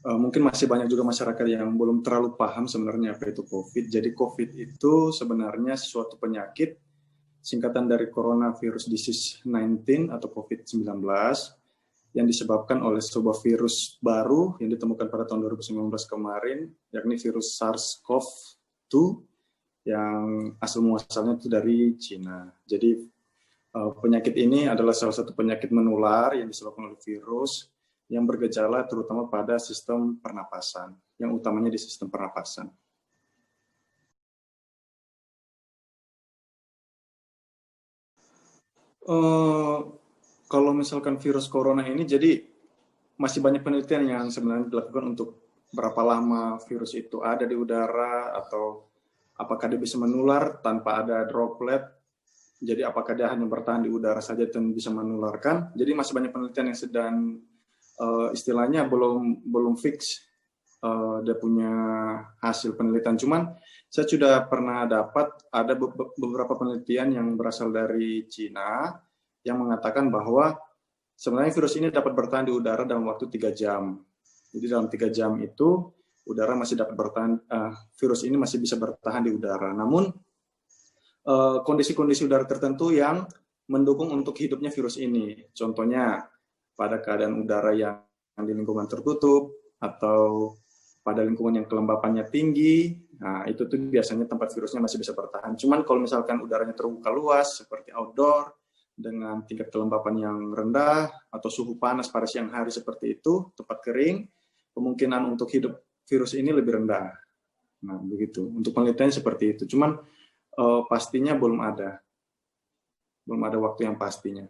Mungkin masih banyak juga masyarakat yang belum terlalu paham sebenarnya apa itu COVID. Jadi COVID itu sebenarnya suatu penyakit singkatan dari Coronavirus Disease 19 atau COVID-19 yang disebabkan oleh sebuah virus baru yang ditemukan pada tahun 2019 kemarin, yakni virus SARS-CoV-2 yang asal muasalnya itu dari Cina. Jadi penyakit ini adalah salah satu penyakit menular yang disebabkan oleh virus yang bergejala terutama pada sistem pernapasan, yang utamanya di sistem pernapasan. Kalau misalkan virus corona ini, jadi masih banyak penelitian yang sebenarnya dilakukan untuk berapa lama virus itu ada di udara, atau apakah dia bisa menular tanpa ada droplet. Jadi apakah dia hanya bertahan di udara saja dan bisa menularkan. Jadi masih banyak penelitian yang sedang istilahnya belum fix dia punya hasil penelitian. Cuman saya sudah pernah dapat ada beberapa penelitian yang berasal dari Cina yang mengatakan bahwa sebenarnya virus ini dapat bertahan di udara dalam waktu 3 jam. Jadi dalam 3 jam itu udara masih dapat bertahan, virus ini masih bisa bertahan di udara. Namun kondisi-kondisi udara tertentu yang mendukung untuk hidupnya virus ini. Contohnya pada keadaan udara yang di lingkungan tertutup atau pada lingkungan yang kelembapannya tinggi, nah itu tuh biasanya tempat virusnya masih bisa bertahan. Cuman kalau misalkan udaranya terbuka luas seperti outdoor dengan tingkat kelembapan yang rendah atau suhu panas pada siang hari seperti itu, tempat kering, kemungkinan untuk hidup virus ini lebih rendah. Nah begitu. Untuk penelitian seperti itu. Cuman pastinya belum ada waktu yang pastinya.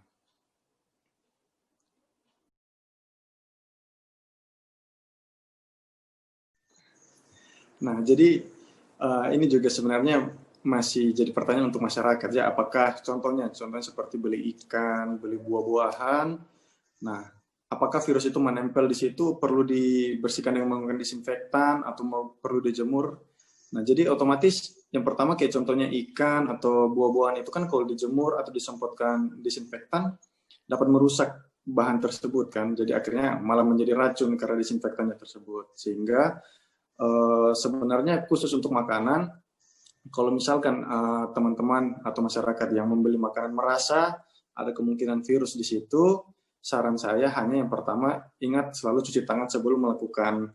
Nah, jadi ini juga sebenarnya masih jadi pertanyaan untuk masyarakat ya, apakah contohnya seperti beli ikan, beli buah-buahan. Nah, apakah virus itu menempel di situ, perlu dibersihkan dengan menggunakan disinfektan atau perlu dijemur? Nah, jadi otomatis yang pertama kayak contohnya ikan atau buah-buahan itu kan kalau dijemur atau disemprotkan disinfektan dapat merusak bahan tersebut kan. Jadi akhirnya malah menjadi racun karena disinfektannya tersebut. Sehingga sebenarnya khusus untuk makanan, kalau misalkan teman-teman atau masyarakat yang membeli makanan merasa ada kemungkinan virus di situ, saran saya hanya yang pertama ingat selalu cuci tangan sebelum melakukan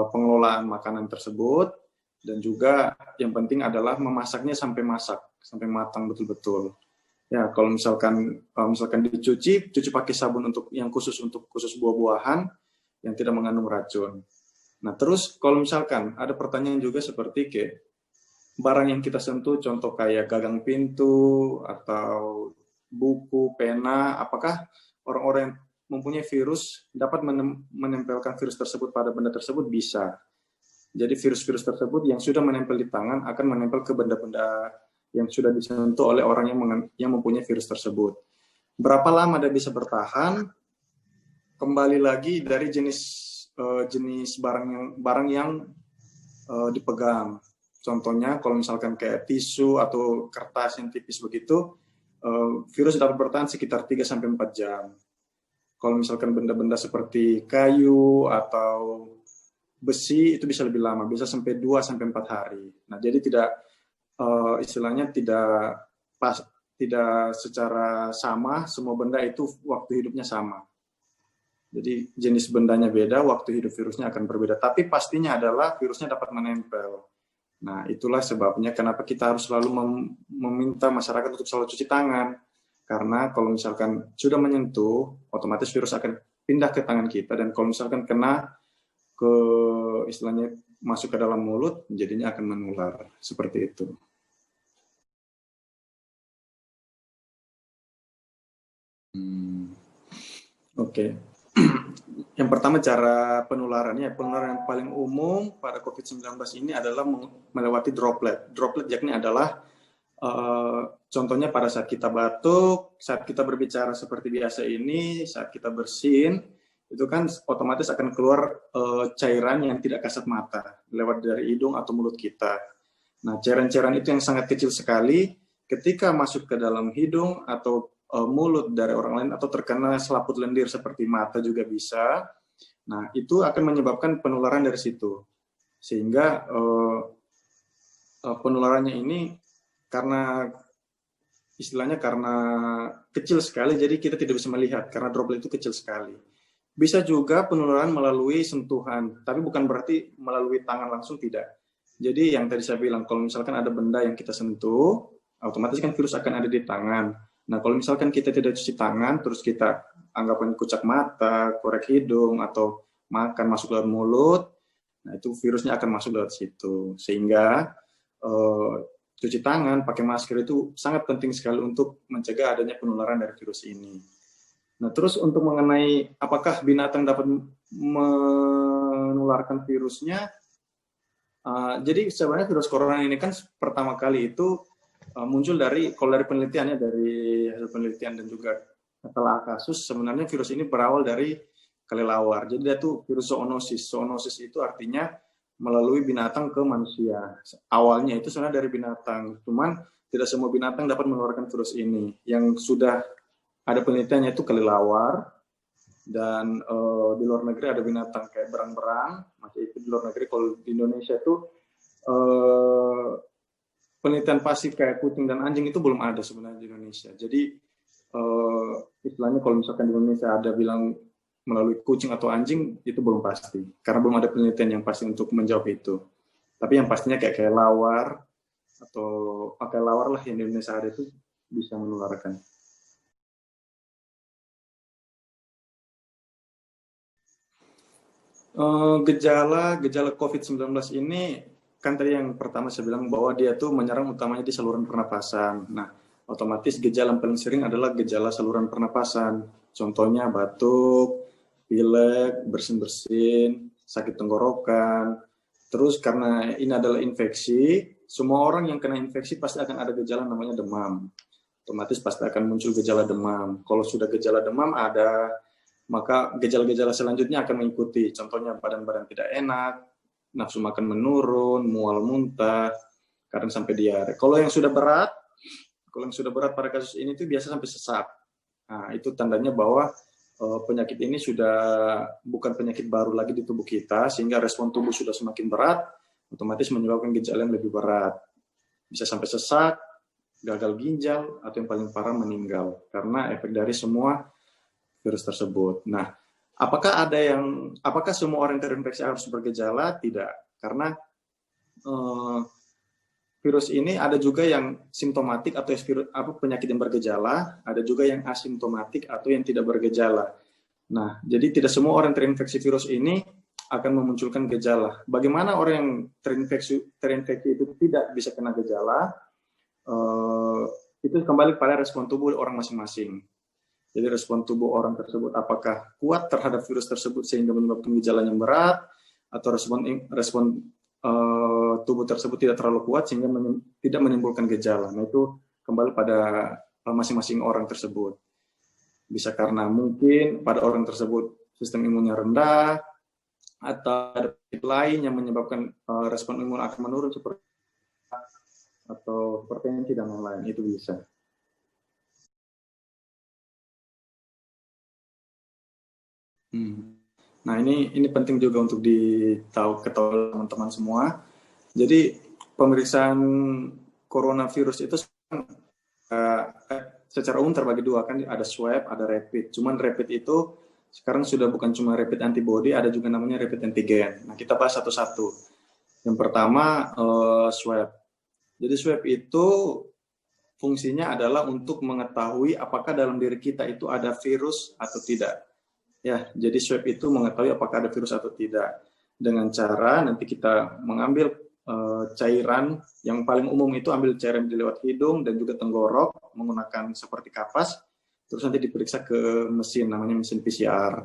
pengelolaan makanan tersebut, dan juga yang penting adalah memasaknya sampai matang betul-betul. Ya, kalau misalkan dicuci pakai sabun untuk khusus buah-buahan yang tidak mengandung racun. Nah, terus kalau misalkan ada pertanyaan juga seperti kayak barang yang kita sentuh, contoh kayak gagang pintu atau buku, pena, apakah orang-orang yang mempunyai virus dapat menempelkan virus tersebut pada benda tersebut? Bisa. Jadi virus-virus tersebut yang sudah menempel di tangan akan menempel ke benda-benda yang sudah disentuh oleh orang yang mempunyai virus tersebut. Berapa lama dia bisa bertahan? Kembali lagi dari jenis barang yang dipegang. Contohnya kalau misalkan kayak tisu atau kertas yang tipis begitu, virus dapat bertahan sekitar 3-4 jam. Kalau misalkan benda-benda seperti kayu atau besi itu bisa lebih lama, bisa sampai 2-4 hari. Nah, jadi istilahnya tidak secara sama, semua benda itu waktu hidupnya sama. Jadi jenis bendanya beda, waktu hidup virusnya akan berbeda. Tapi pastinya adalah virusnya dapat menempel. Nah, itulah sebabnya kenapa kita harus selalu meminta masyarakat untuk selalu cuci tangan. Karena kalau misalkan sudah menyentuh, otomatis virus akan pindah ke tangan kita. Dan kalau misalkan kena ke istilahnya masuk ke dalam mulut, jadinya akan menular. Seperti itu. Oke. Yang pertama cara penularannya, penularan yang paling umum pada COVID-19 ini adalah melewati droplet. Droplet yakni adalah contohnya pada saat kita batuk, saat kita berbicara seperti biasa ini, saat kita bersin, itu kan otomatis akan keluar cairan yang tidak kasat mata lewat dari hidung atau mulut kita. Nah, cairan-cairan itu yang sangat kecil sekali ketika masuk ke dalam hidung atau mulut dari orang lain atau terkena selaput lendir seperti mata juga bisa. Nah, itu akan menyebabkan penularan dari situ. Sehingga penularannya ini karena istilahnya karena kecil sekali, jadi kita tidak bisa melihat karena droplet itu kecil sekali. Bisa juga penularan melalui sentuhan, tapi bukan berarti melalui tangan langsung, tidak. Jadi yang tadi saya bilang, kalau misalkan ada benda yang kita sentuh, otomatis kan virus akan ada di tangan. Nah, kalau misalkan kita tidak cuci tangan, terus kita anggapan kucak mata, korek hidung, atau makan masuk lewat mulut, nah itu virusnya akan masuk lewat situ. Sehingga cuci tangan, pakai masker itu sangat penting sekali untuk mencegah adanya penularan dari virus ini. Nah, terus untuk mengenai apakah binatang dapat menularkan virusnya, jadi sebenarnya virus corona ini kan pertama kali itu muncul dari, kalau dari penelitiannya, dari hasil penelitian dan juga telah kasus, sebenarnya virus ini berawal dari kelelawar. Jadi dia tuh virus zoonosis. Zoonosis itu artinya melalui binatang ke manusia. Awalnya itu sebenarnya dari binatang, cuman tidak semua binatang dapat menularkan virus ini. Yang sudah ada penelitiannya itu kelelawar, dan di luar negeri ada binatang kayak berang-berang, masih itu di luar negeri. Kalau di Indonesia itu penelitian pasif kayak kucing dan anjing itu belum ada sebenarnya di Indonesia. Jadi istilahnya kalau misalkan di Indonesia ada bilang melalui kucing atau anjing, itu belum pasti. Karena belum ada penelitian yang pasti untuk menjawab itu. Tapi yang pastinya kayak kelelawar, atau kelelawar lah yang di Indonesia ada itu bisa menularkan. Gejala COVID-19 ini, kan tadi yang pertama saya bilang bahwa dia tuh menyerang utamanya di saluran pernapasan. Nah, otomatis gejala yang paling sering adalah gejala saluran pernapasan. Contohnya batuk, pilek, bersin-bersin, sakit tenggorokan. Terus karena ini adalah infeksi, semua orang yang kena infeksi pasti akan ada gejala namanya demam. Otomatis pasti akan muncul gejala demam. Kalau sudah gejala demam ada, maka gejala-gejala selanjutnya akan mengikuti. Contohnya badan-badan tidak enak, nafsu makan menurun, mual muntah, kadang sampai diare. Kalau yang sudah berat pada kasus ini itu biasa sampai sesak. Nah, itu tandanya bahwa penyakit ini sudah bukan penyakit baru lagi di tubuh kita, sehingga respon tubuh sudah semakin berat, otomatis menyebabkan gejala yang lebih berat. Bisa sampai sesak, gagal ginjal, atau yang paling parah meninggal, karena efek dari semua virus tersebut. Nah, apakah semua orang yang terinfeksi harus bergejala? Tidak, karena virus ini ada juga yang simptomatik atau penyakit yang bergejala, ada juga yang asimptomatik atau yang tidak bergejala. Nah, jadi tidak semua orang terinfeksi virus ini akan memunculkan gejala. Bagaimana orang yang terinfeksi itu tidak bisa kena gejala? Itu kembali pada respon tubuh orang masing-masing. Jadi respon tubuh orang tersebut apakah kuat terhadap virus tersebut sehingga menyebabkan gejala yang berat, atau respon tubuh tersebut tidak terlalu kuat sehingga tidak menimbulkan gejala. Nah, itu kembali pada masing-masing orang tersebut. Bisa karena mungkin pada orang tersebut sistem imunnya rendah, atau ada penyakit lain yang menyebabkan respon imun akan menurun, seperti atau hipertensi dan lain-lain. Itu bisa. Nah, ini penting juga untuk ketahui teman-teman semua. Jadi pemeriksaan coronavirus itu secara umum terbagi dua, kan ada swab, ada rapid. Cuman rapid itu sekarang sudah bukan cuma rapid antibody, ada juga namanya rapid antigen. Nah, kita bahas satu-satu. Yang pertama swab. Jadi swab itu fungsinya adalah untuk mengetahui apakah dalam diri kita itu ada virus atau tidak. Ya, jadi swab itu mengetahui apakah ada virus atau tidak. Dengan cara nanti kita mengambil cairan, yang paling umum itu ambil cairan di lewat hidung dan juga tenggorok menggunakan seperti kapas, terus nanti diperiksa ke mesin, namanya mesin PCR.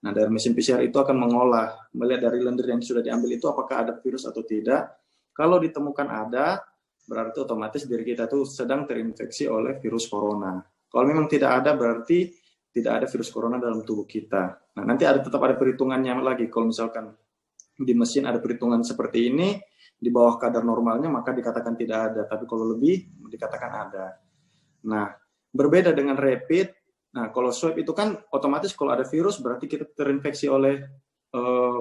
Nah, dari mesin PCR itu akan melihat dari lendir yang sudah diambil itu apakah ada virus atau tidak. Kalau ditemukan ada, berarti otomatis diri kita itu sedang terinfeksi oleh virus corona. Kalau memang tidak ada, berarti tidak ada virus corona dalam tubuh kita. Nah, nanti tetap ada perhitungannya lagi. Kalau misalkan di mesin ada perhitungan seperti ini, di bawah kadar normalnya, maka dikatakan tidak ada. Tapi kalau lebih, dikatakan ada. Nah, berbeda dengan rapid. Nah, kalau swab itu kan otomatis kalau ada virus berarti kita terinfeksi oleh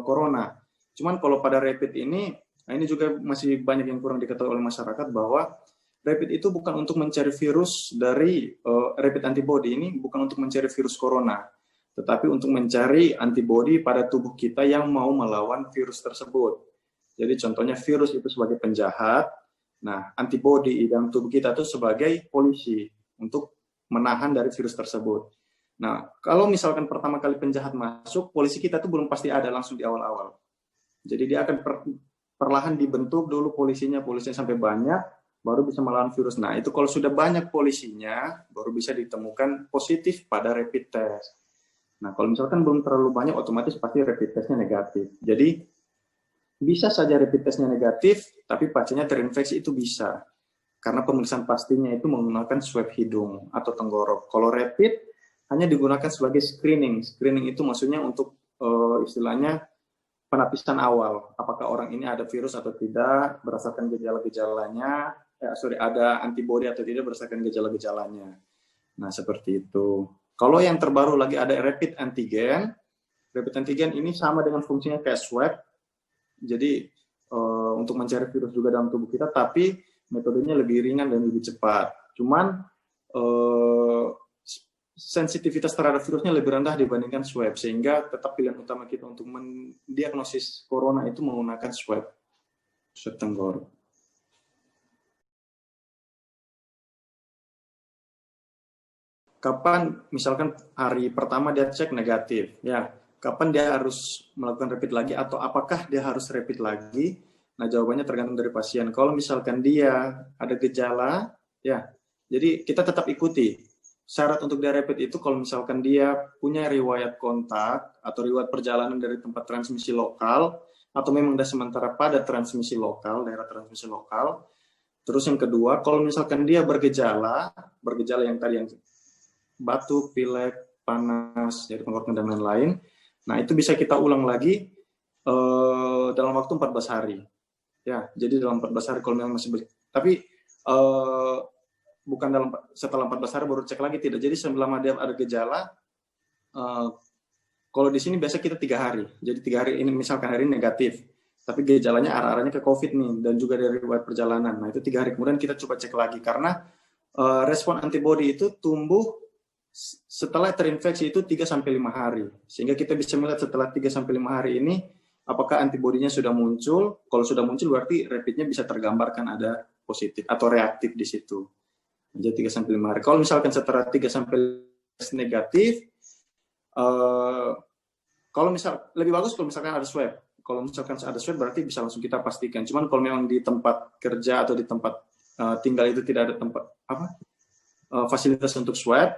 corona. Cuman kalau pada rapid ini, nah ini juga masih banyak yang kurang diketahui oleh masyarakat bahwa rapid itu bukan untuk mencari virus dari rapid antibody ini bukan untuk mencari virus corona, tetapi untuk mencari antibody pada tubuh kita yang mau melawan virus tersebut. Jadi contohnya virus itu sebagai penjahat, nah antibody dalam tubuh kita itu sebagai polisi untuk menahan dari virus tersebut. Nah, kalau misalkan pertama kali penjahat masuk, polisi kita tuh belum pasti ada langsung di awal-awal. Jadi dia akan perlahan dibentuk dulu polisinya sampai banyak, baru bisa melawan virus. Nah, itu kalau sudah banyak polisinya, baru bisa ditemukan positif pada rapid test. Nah, kalau misalkan belum terlalu banyak, otomatis pasti rapid testnya negatif. Jadi, bisa saja rapid testnya negatif, tapi pasiennya terinfeksi itu bisa. Karena pemeriksaan pastinya itu menggunakan swab hidung atau tenggorok. Kalau rapid, hanya digunakan sebagai screening. Screening itu maksudnya untuk istilahnya penapisan awal. Apakah orang ini ada virus atau tidak, berdasarkan gejala-gejalanya, ada antibody atau tidak berdasarkan gejala-gejalanya. Nah, seperti itu. Kalau yang terbaru lagi ada rapid antigen. Rapid antigen ini sama dengan fungsinya kayak swab. Jadi, untuk mencari virus juga dalam tubuh kita, tapi metodenya lebih ringan dan lebih cepat. Cuman, sensitivitas terhadap virusnya lebih rendah dibandingkan swab, sehingga tetap pilihan utama kita untuk mendiagnosis corona itu menggunakan swab tenggorok. Kapan misalkan hari pertama dia cek negatif, ya kapan dia harus melakukan rapid lagi atau apakah dia harus rapid lagi? Nah, jawabannya tergantung dari pasien. Kalau misalkan dia ada gejala, ya jadi kita tetap ikuti. Syarat untuk dia rapid itu kalau misalkan dia punya riwayat kontak atau riwayat perjalanan dari tempat transmisi lokal atau memang sudah sementara pada transmisi lokal, daerah transmisi lokal. Terus yang kedua, kalau misalkan dia bergejala yang tadi yang batuk, pilek, panas, jadi tenggorokan dan lain-lain, nah itu bisa kita ulang lagi dalam waktu 14 hari. Ya, jadi dalam 14 hari kalau memang masih tapi bukan setelah 14 hari baru cek lagi, tidak. Jadi selama dia ada gejala, kalau di sini biasa kita 3 hari. Jadi 3 hari ini misalkan hari ini negatif, tapi gejalanya arah-arahnya ke COVID nih, dan juga dari riwayat perjalanan. Nah, itu 3 hari kemudian kita coba cek lagi, karena respon antibody itu tumbuh setelah terinfeksi itu 3-5 hari. Sehingga kita bisa melihat setelah 3-5 hari ini, apakah antibodinya sudah muncul. Kalau sudah muncul berarti rapidnya bisa tergambarkan ada positif atau reaktif di situ. Jadi 3-5 hari. Kalau misalkan setelah 3-5 negatif, kalau misal lebih bagus kalau misalkan ada swab. Kalau misalkan ada swab berarti bisa langsung kita pastikan. Cuman kalau memang di tempat kerja atau di tempat tinggal itu tidak ada tempat fasilitas untuk swab,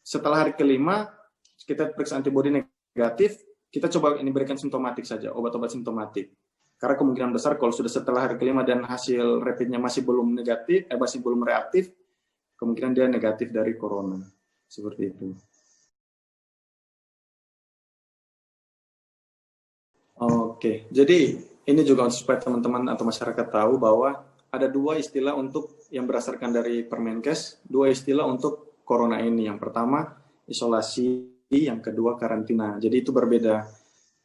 setelah hari kelima kita periksa antibodi negatif, kita coba ini berikan simptomatik saja, obat-obat simptomatik. Karena kemungkinan besar kalau sudah setelah hari kelima dan hasil rapidnya masih belum negatif, masih belum reaktif, kemungkinan dia negatif dari corona. Seperti itu. Oke, jadi ini juga supaya teman-teman atau masyarakat tahu bahwa ada 2 istilah untuk yang berdasarkan dari Permenkes, 2 istilah untuk corona ini. Yang pertama isolasi, yang kedua karantina. Jadi itu berbeda.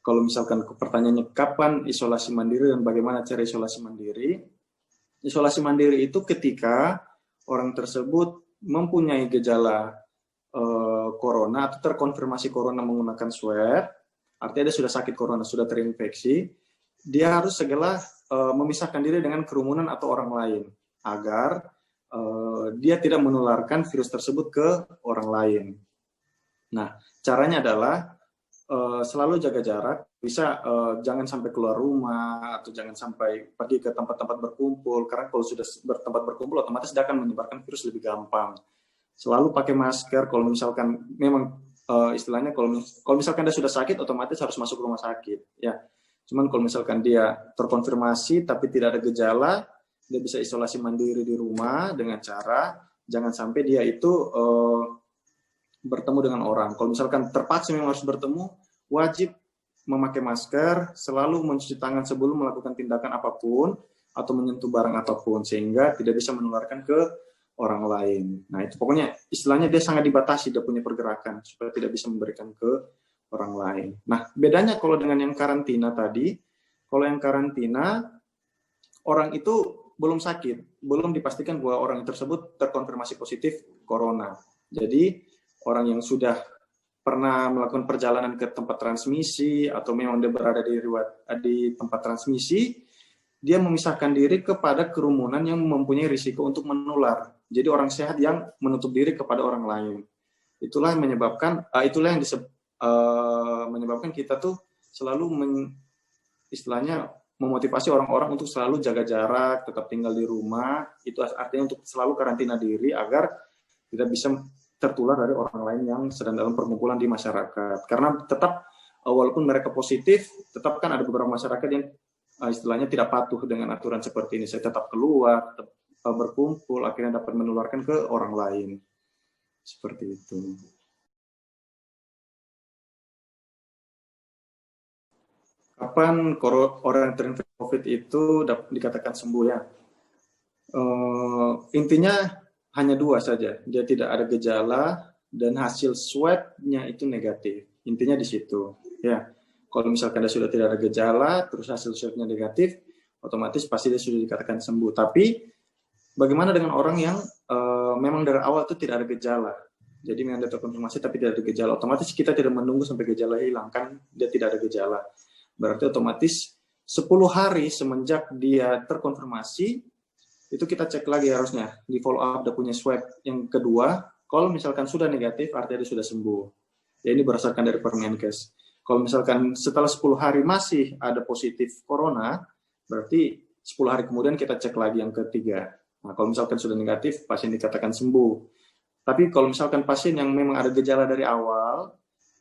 Kalau misalkan pertanyaannya kapan isolasi mandiri dan bagaimana cara isolasi mandiri? Isolasi mandiri itu ketika orang tersebut mempunyai gejala corona atau terkonfirmasi corona menggunakan swab, artinya dia sudah sakit corona, sudah terinfeksi, dia harus segera memisahkan diri dengan kerumunan atau orang lain agar dia tidak menularkan virus tersebut ke orang lain. Nah, caranya adalah selalu jaga jarak, bisa jangan sampai keluar rumah atau jangan sampai pergi ke tempat-tempat berkumpul, karena kalau sudah bertempat berkumpul otomatis dia akan menyebarkan virus lebih gampang. Selalu pakai masker. Kalau misalkan memang istilahnya kalau misalkan dia sudah sakit otomatis harus masuk rumah sakit, ya. Cuman kalau misalkan dia terkonfirmasi tapi tidak ada gejala, dia bisa isolasi mandiri di rumah dengan cara jangan sampai dia itu bertemu dengan orang. Kalau misalkan terpaksa memang harus bertemu, wajib memakai masker, selalu mencuci tangan sebelum melakukan tindakan apapun atau menyentuh barang apapun, sehingga tidak bisa menularkan ke orang lain. Nah, itu pokoknya istilahnya dia sangat dibatasi, dia punya pergerakan supaya tidak bisa memberikan ke orang lain. Nah, bedanya kalau dengan yang karantina tadi, kalau yang karantina, orang itu belum sakit, belum dipastikan bahwa orang tersebut terkonfirmasi positif corona. Jadi, orang yang sudah pernah melakukan perjalanan ke tempat transmisi atau memang dia berada di tempat transmisi, dia memisahkan diri kepada kerumunan yang mempunyai risiko untuk menular. Jadi orang sehat yang menutup diri kepada orang lain. Itulah yang menyebabkan menyebabkan kita tuh selalu istilahnya memotivasi orang-orang untuk selalu jaga jarak, tetap tinggal di rumah. Itu artinya untuk selalu karantina diri agar tidak bisa tertular dari orang lain yang sedang dalam perkumpulan di masyarakat. Karena tetap walaupun mereka positif, tetap kan ada beberapa masyarakat yang istilahnya tidak patuh dengan aturan seperti ini. Saya tetap keluar, tetap berkumpul, akhirnya dapat menularkan ke orang lain. Seperti itu. Kapan orang yang terinfeksi COVID itu dikatakan sembuh ya? Intinya hanya dua saja. Dia tidak ada gejala dan hasil swab-nya itu negatif. Intinya di situ. Ya, kalau misalkan dia sudah tidak ada gejala, terus hasil swab-nya negatif, otomatis pasti dia sudah dikatakan sembuh. Tapi bagaimana dengan orang yang memang dari awal itu tidak ada gejala? Jadi memang dia terkonfirmasi tapi tidak ada gejala. Otomatis kita tidak menunggu sampai gejala hilang, kan dia tidak ada gejala. Berarti otomatis 10 hari semenjak dia terkonfirmasi, itu kita cek lagi harusnya. Di follow up udah punya swab yang kedua, kalau misalkan sudah negatif, artinya dia sudah sembuh. Ya ini berdasarkan dari Permenkes. Kalau misalkan setelah 10 hari masih ada positif corona, berarti 10 hari kemudian kita cek lagi yang ketiga. Nah, kalau misalkan sudah negatif, pasien dikatakan sembuh. Tapi kalau misalkan pasien yang memang ada gejala dari awal,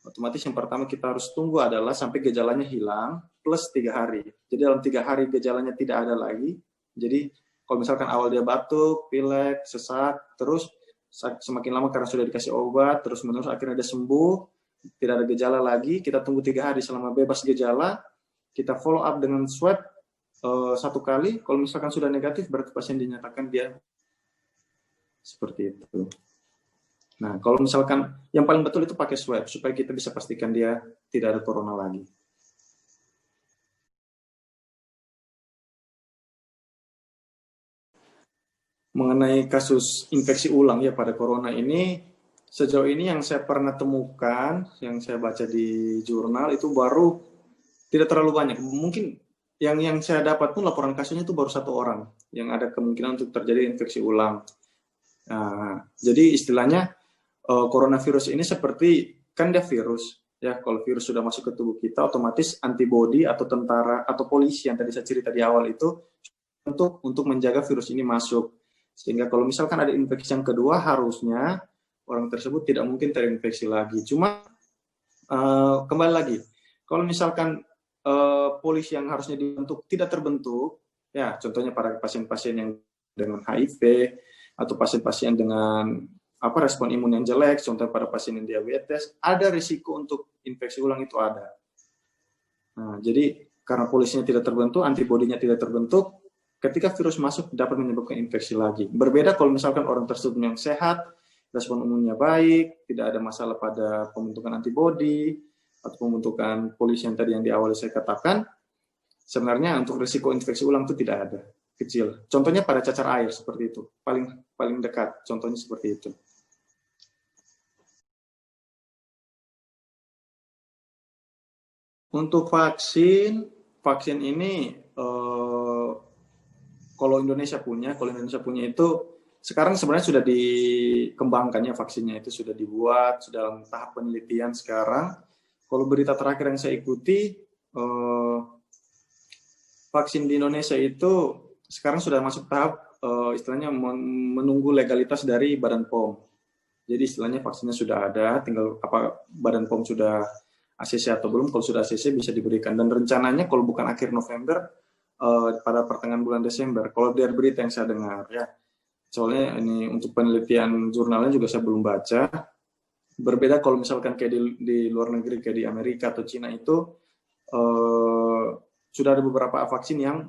otomatis yang pertama kita harus tunggu adalah sampai gejalanya hilang plus 3 hari. Jadi dalam 3 hari gejalanya tidak ada lagi. Jadi kalau misalkan awal dia batuk, pilek, sesak, terus semakin lama karena sudah dikasih obat, terus menerus akhirnya dia sembuh, tidak ada gejala lagi, kita tunggu 3 hari selama bebas gejala, kita follow up dengan swab 1 kali. Kalau misalkan sudah negatif, berarti pasien dinyatakan dia seperti itu. Nah, kalau misalkan yang paling betul itu pakai swab supaya kita bisa pastikan dia tidak ada corona lagi. Mengenai kasus infeksi ulang ya pada corona ini, sejauh ini yang saya pernah temukan, yang saya baca di jurnal itu baru tidak terlalu banyak. Mungkin yang saya dapat pun laporan kasusnya itu baru 1 orang yang ada kemungkinan untuk terjadi infeksi ulang. Nah, jadi istilahnya coronavirus ini seperti kan dia virus ya, kalau virus sudah masuk ke tubuh kita otomatis antibodi atau tentara atau polisi yang tadi saya cerita di awal itu untuk menjaga virus ini masuk, sehingga kalau misalkan ada infeksi yang kedua harusnya orang tersebut tidak mungkin terinfeksi lagi. Cuma kembali lagi, kalau misalkan polisi yang harusnya dibentuk tidak terbentuk ya, contohnya para pasien-pasien yang dengan HIV atau pasien-pasien dengan respon imun yang jelek, contoh pada pasien yang diabetes, ada risiko untuk infeksi ulang itu ada. Nah, jadi karena polisinya tidak terbentuk, antibodinya tidak terbentuk, ketika virus masuk dapat menyebabkan infeksi lagi. Berbeda kalau misalkan orang tersebut yang sehat, respon imunnya baik, tidak ada masalah pada pembentukan antibodi atau pembentukan polisi yang tadi yang di awal saya katakan, sebenarnya untuk risiko infeksi ulang itu tidak ada, kecil. Contohnya pada cacar air seperti itu, paling dekat, contohnya seperti itu. Untuk vaksin ini kalau Indonesia punya itu sekarang sebenarnya sudah dikembangkannya vaksinnya, itu sudah dibuat, sudah dalam tahap penelitian sekarang. Kalau berita terakhir yang saya ikuti, vaksin di Indonesia itu sekarang sudah masuk tahap istilahnya menunggu legalitas dari Badan POM. Jadi istilahnya vaksinnya sudah ada, tinggal apa Badan POM sudah ACC atau belum. Kalau sudah ACC bisa diberikan, dan rencananya kalau bukan akhir November, pada pertengahan bulan Desember. Kalau dari berita yang saya dengar ya, soalnya ini untuk penelitian jurnalnya juga saya belum baca. Berbeda kalau misalkan kayak di luar negeri kayak di Amerika atau Cina itu sudah ada beberapa vaksin yang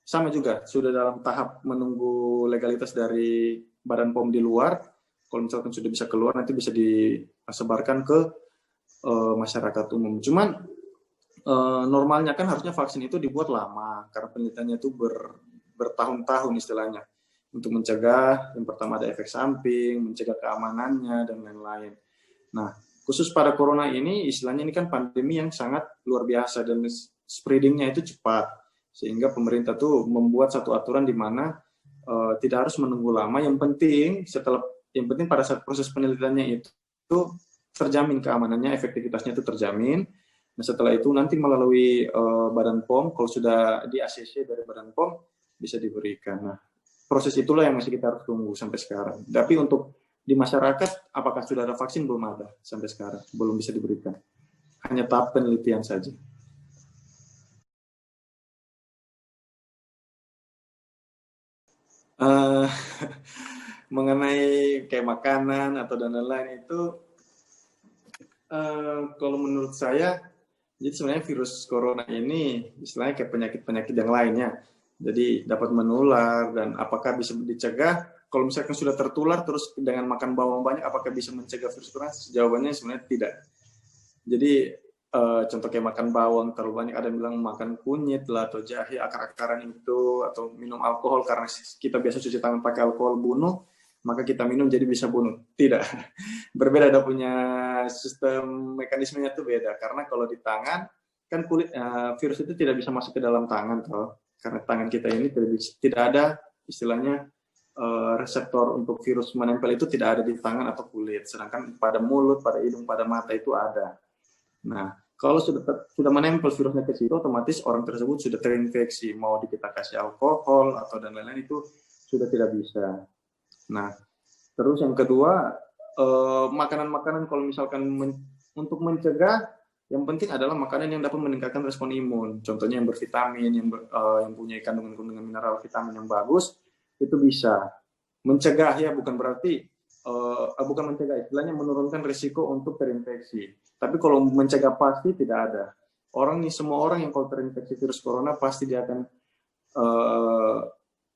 sama juga sudah dalam tahap menunggu legalitas dari Badan POM di luar. Kalau misalkan sudah bisa keluar, nanti bisa disebarkan ke masyarakat umum. Cuman normalnya kan harusnya vaksin itu dibuat lama karena penelitiannya itu bertahun-tahun istilahnya untuk mencegah yang pertama ada efek samping, mencegah keamanannya dan lain-lain. Nah, khusus pada corona ini istilahnya ini kan pandemi yang sangat luar biasa dan spreadingnya itu cepat sehingga pemerintah tuh membuat satu aturan di mana tidak harus menunggu lama. Yang penting pada saat proses penelitiannya itu terjamin keamanannya, efektivitasnya itu terjamin. Nah, setelah itu nanti melalui Badan POM, kalau sudah di ACC dari Badan POM, bisa diberikan. Nah, proses itulah yang masih kita harus tunggu sampai sekarang. Tapi untuk di masyarakat, apakah sudah ada vaksin? Belum ada sampai sekarang. Belum bisa diberikan. Hanya tahap penelitian saja. Mengenai kayak makanan atau dan lain-lain itu, kalau menurut saya, jadi sebenarnya virus corona ini istilahnya kayak penyakit-penyakit yang lainnya. Jadi dapat menular dan apakah bisa dicegah? Kalau misalkan sudah tertular terus dengan makan bawang banyak, apakah bisa mencegah virus corona? Jawabannya sebenarnya tidak. Jadi contoh kayak makan bawang terlalu banyak, ada yang bilang makan kunyit lah atau jahe akar-akaran itu, atau minum alkohol karena kita biasa cuci tangan pakai alkohol bunuh, maka kita minum jadi bisa bunuh. Tidak. Berbeda, ada punya sistem mekanismenya tuh beda. Karena kalau di tangan kan kulit virus itu tidak bisa masuk ke dalam tangan toh. Karena tangan kita ini tidak ada istilahnya reseptor untuk virus menempel itu tidak ada di tangan atau kulit. Sedangkan pada mulut, pada hidung, pada mata itu ada. Nah, kalau sudah menempel virusnya ke situ, otomatis orang tersebut sudah terinfeksi. Mau kita kasih alkohol atau dan lain-lain itu sudah tidak bisa. Nah, terus yang kedua, makanan-makanan kalau misalkan untuk mencegah, yang penting adalah makanan yang dapat meningkatkan respon imun. Contohnya yang bervitamin, yang punya kandungan mineral vitamin yang bagus, itu bisa mencegah ya, bukan berarti bukan mencegah, istilahnya menurunkan risiko untuk terinfeksi. Tapi kalau mencegah pasti tidak ada. Semua orang yang kalau terinfeksi virus corona pasti dia akan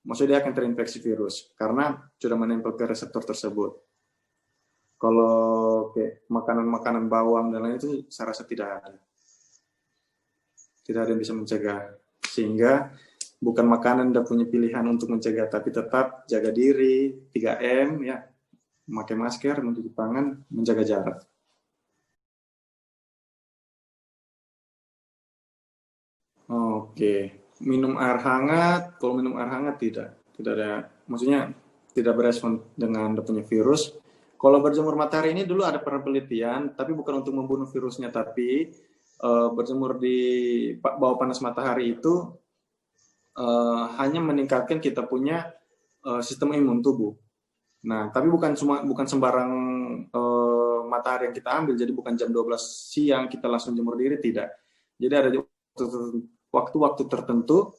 maksudnya dia akan terinfeksi virus karena sudah menempel ke reseptor tersebut. Kalau kayak makanan-makanan bawang dan lain itu saya rasa tidak ada. Tidak ada yang bisa mencegah. Sehingga bukan makanan yang punya pilihan untuk mencegah, tapi tetap jaga diri, 3M ya. Memakai masker, mencuci tangan, menjaga jarak. Oke, minum air hangat. Kalau minum air hangat tidak ada, maksudnya tidak berespon dengan punya virus. Kalau berjemur matahari ini dulu ada penelitian, tapi bukan untuk membunuh virusnya, tapi berjemur di bawah panas matahari itu hanya meningkatkan kita punya sistem imun tubuh. Nah, tapi bukan sembarang matahari yang kita ambil, jadi bukan jam 12 siang kita langsung jemur diri, tidak. Jadi ada waktu-waktu tertentu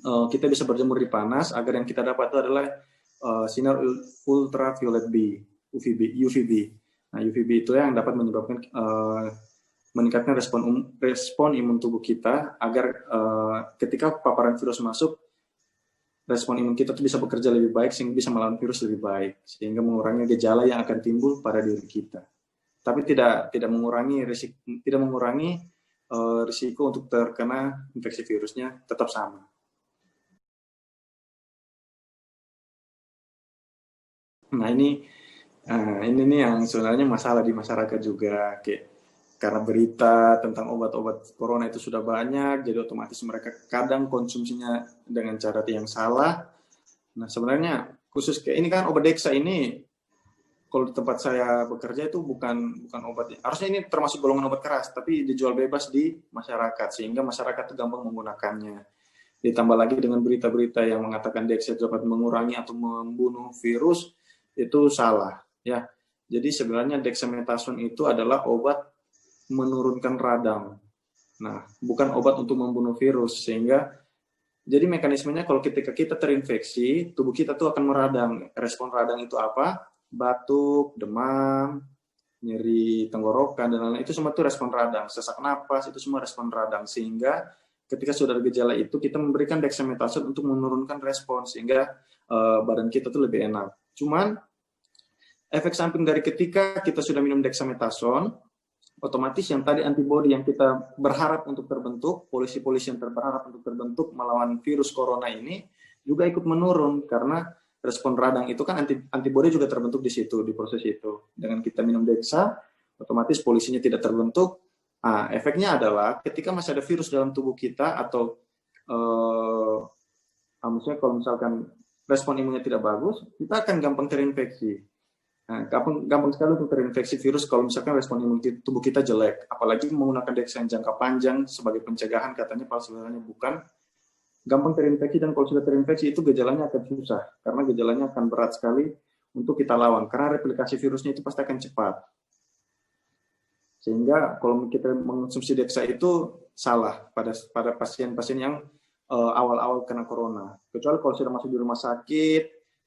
kita bisa berjemur di panas agar yang kita dapat itu adalah sinar ultraviolet B, UVB. Nah, UVB itu yang dapat menyebabkan meningkatkan respon imun tubuh kita agar ketika paparan virus masuk, respon imun kita tuh bisa bekerja lebih baik sehingga bisa melawan virus lebih baik, sehingga mengurangi gejala yang akan timbul pada diri kita. Tapi tidak mengurangi risiko untuk terkena infeksi virusnya tetap sama. Nah, ini nih yang sebenarnya masalah di masyarakat juga, karena berita tentang obat-obat corona itu sudah banyak, jadi otomatis mereka kadang konsumsinya dengan cara yang salah. Nah, sebenarnya khusus kayak ini kan obat Dexa ini, kalau di tempat saya bekerja itu bukan obat, harusnya ini termasuk golongan obat keras, tapi dijual bebas di masyarakat, sehingga masyarakat itu gampang menggunakannya. Ditambah lagi dengan berita-berita yang mengatakan Dexa dapat mengurangi atau membunuh virus, itu salah ya. Jadi sebenarnya dexamethasone itu adalah obat menurunkan radang. Nah, bukan obat untuk membunuh virus, sehingga jadi mekanismenya kalau ketika kita terinfeksi, tubuh kita tuh akan meradang. Respon radang itu apa? Batuk, demam, nyeri tenggorokan dan lain-lain, itu semua itu respon radang. Sesak napas itu semua respon radang, sehingga ketika sudah ada gejala itu kita memberikan dexamethasone untuk menurunkan respon sehingga badan kita tuh lebih enak. Cuman efek samping dari ketika kita sudah minum dexamethasone, otomatis yang tadi antibodi yang kita berharap untuk terbentuk, polisi-polisi yang berharap untuk terbentuk melawan virus corona ini juga ikut menurun karena respon radang itu kan antibodi juga terbentuk di situ, di proses itu. Dengan kita minum Dexa, otomatis polisinya tidak terbentuk. Nah, efeknya adalah ketika masih ada virus dalam tubuh kita atau maksudnya kalau misalkan respon imunnya tidak bagus, kita akan gampang terinfeksi. Nah, gampang sekali untuk terinfeksi virus kalau misalkan respon imun tubuh kita jelek. Apalagi menggunakan Dexa yang jangka panjang sebagai pencegahan katanya, padahal sebenarnya bukan. Gampang terinfeksi, dan kalau sudah terinfeksi itu gejalanya akan susah. Karena gejalanya akan berat sekali untuk kita lawan. Karena replikasi virusnya itu pasti akan cepat. Sehingga kalau kita mengonsumsi Dexa itu salah pada pasien-pasien yang awal-awal kena corona. Kecuali kalau sudah masuk di rumah sakit,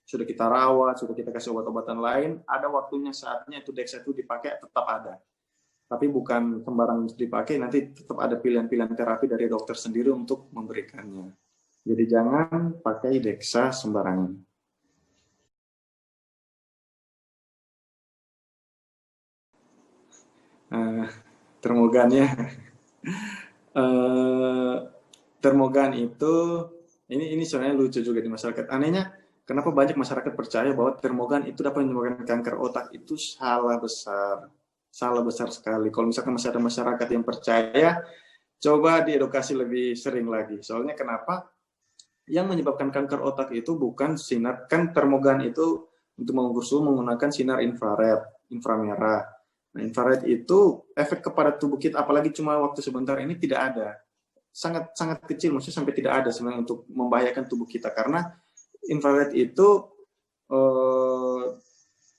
sudah kita rawat, sudah kita kasih obat-obatan lain, ada waktunya saatnya itu Dexa itu dipakai tetap ada. Tapi bukan sembarang dipakai, nanti tetap ada pilihan-pilihan terapi dari dokter sendiri untuk memberikannya. Jadi jangan pakai Dexa sembarangan. Termogan ya. Termogan itu, ini sebenarnya lucu juga di masyarakat. Anehnya, kenapa banyak masyarakat percaya bahwa termogan itu dapat menyebabkan kanker otak? Itu salah besar. Salah besar sekali. Kalau misalkan masih ada masyarakat yang percaya, coba diedukasi lebih sering lagi. Soalnya kenapa? Yang menyebabkan kanker otak itu bukan sinar, kan termogan itu untuk mengukur suhu menggunakan sinar infrared, inframerah. Nah, infrared itu efek kepada tubuh kita, apalagi cuma waktu sebentar ini tidak ada. Sangat kecil, maksudnya sampai tidak ada sebenarnya untuk membahayakan tubuh kita. Karena infrared itu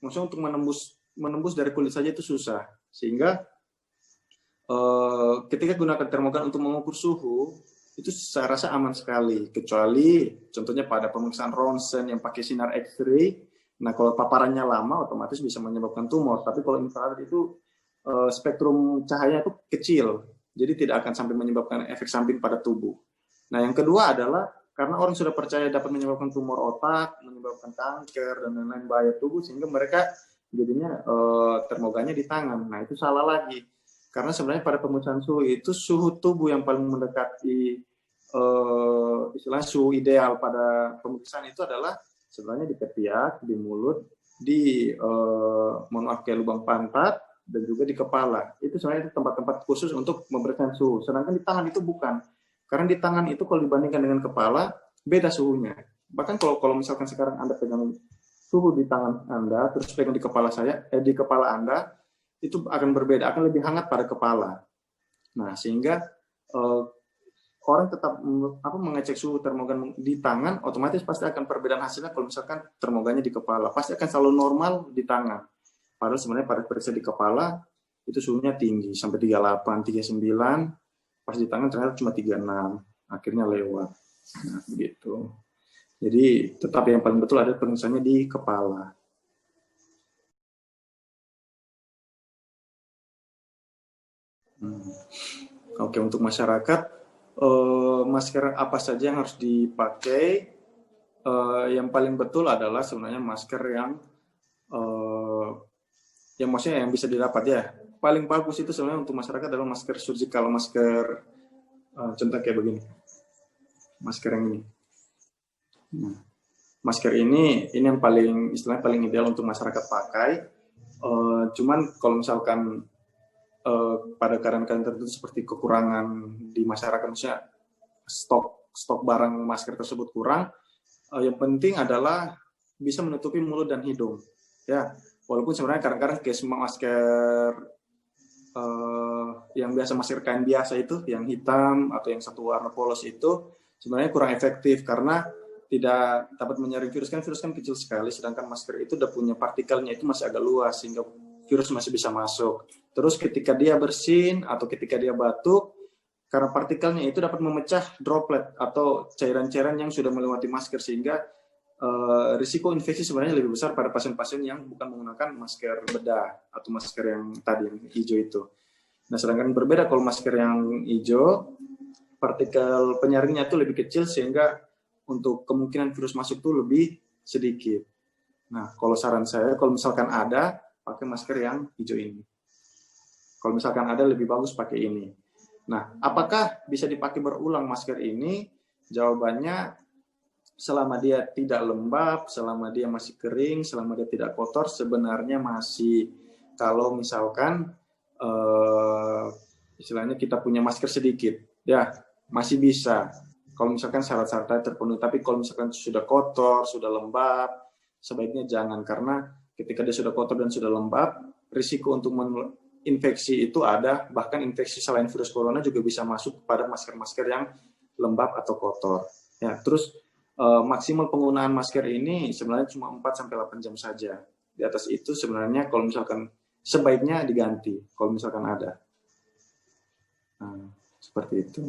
maksudnya untuk menembus dari kulit saja itu susah. Sehingga ketika gunakan termogan untuk mengukur suhu, itu saya rasa aman sekali. Kecuali contohnya pada pemeriksaan ronsen yang pakai sinar X-ray. Nah, kalau paparannya lama, otomatis bisa menyebabkan tumor. Tapi kalau infrared itu spektrum cahaya itu kecil. Jadi tidak akan sampai menyebabkan efek samping pada tubuh. Nah, yang kedua adalah karena orang sudah percaya dapat menyebabkan tumor otak, menyebabkan kanker, dan lain-lain bahaya tubuh, sehingga mereka jadinya termogannya di tangan. Nah, itu salah lagi. Karena sebenarnya pada pemeriksaan suhu itu suhu tubuh yang paling mendekati istilah suhu ideal pada pemeriksaan itu adalah sebenarnya di ketiak, di mulut, di mohon maaf kayak lubang pantat, dan juga di kepala. Itu sebenarnya tempat-tempat khusus untuk memberikan suhu. Sedangkan di tangan itu bukan. Karena di tangan itu kalau dibandingkan dengan kepala, beda suhunya. Bahkan kalau misalkan sekarang Anda pegang suhu di tangan Anda, terus pegang di kepala di kepala Anda, itu akan berbeda, akan lebih hangat pada kepala. Nah, sehingga orang tetap mengecek suhu termogan di tangan, otomatis pasti akan perbedaan hasilnya kalau misalkan termogannya di kepala. Pasti akan selalu normal di tangan. Padahal sebenarnya pada periksa di kepala, itu suhunya tinggi, sampai 38, 39, pas di tangan ternyata cuma 36, akhirnya lewat. Nah, begitu. Jadi tetap yang paling betul ada pemeriksaannya di kepala. Oke, untuk masyarakat, masker apa saja yang harus dipakai? Yang paling betul adalah sebenarnya masker yang maksudnya yang bisa didapat ya. Paling bagus itu sebenarnya untuk masyarakat adalah masker surgical, masker contoh kayak begini. Masker yang ini. Nah, masker ini yang paling istilahnya paling ideal untuk masyarakat pakai. Cuman kalau misalkan pada keadaan-keadaan tertentu seperti kekurangan di masyarakat, misalnya stok barang masker tersebut kurang, yang penting adalah bisa menutupi mulut dan hidung. Ya, walaupun sebenarnya kadang-kadang kayak masker yang biasa masker kain biasa itu, yang hitam atau yang satu warna polos itu sebenarnya kurang efektif karena tidak dapat menyaring virus kan kecil sekali, sedangkan masker itu udah punya partikelnya itu masih agak luas sehingga virus masih bisa masuk. Terus ketika dia bersin atau ketika dia batuk, karena partikelnya itu dapat memecah droplet atau cairan-cairan yang sudah melewati masker sehingga risiko infeksi sebenarnya lebih besar pada pasien-pasien yang bukan menggunakan masker bedah atau masker yang tadi yang hijau itu. Nah, sedangkan berbeda kalau masker yang hijau, partikel penyaringnya itu lebih kecil sehingga untuk kemungkinan virus masuk itu lebih sedikit. Nah, kalau saran saya, kalau misalkan ada, pakai masker yang hijau ini. Kalau misalkan ada, lebih bagus pakai ini. Nah, apakah bisa dipakai berulang masker ini? Jawabannya, selama dia tidak lembab, selama dia masih kering, selama dia tidak kotor, sebenarnya masih. Kalau misalkan istilahnya kita punya masker sedikit, ya masih bisa. Kalau misalkan syarat-syaratnya terpenuhi, tapi kalau misalkan sudah kotor, sudah lembab, sebaiknya jangan, karena ketika dia sudah kotor dan sudah lembab, risiko untuk infeksi itu ada, bahkan infeksi selain virus corona juga bisa masuk pada masker-masker yang lembab atau kotor. Ya, terus maksimal penggunaan masker ini sebenarnya cuma 4-8 jam saja. Di atas itu sebenarnya kalau misalkan sebaiknya diganti kalau misalkan ada. Nah, seperti itu.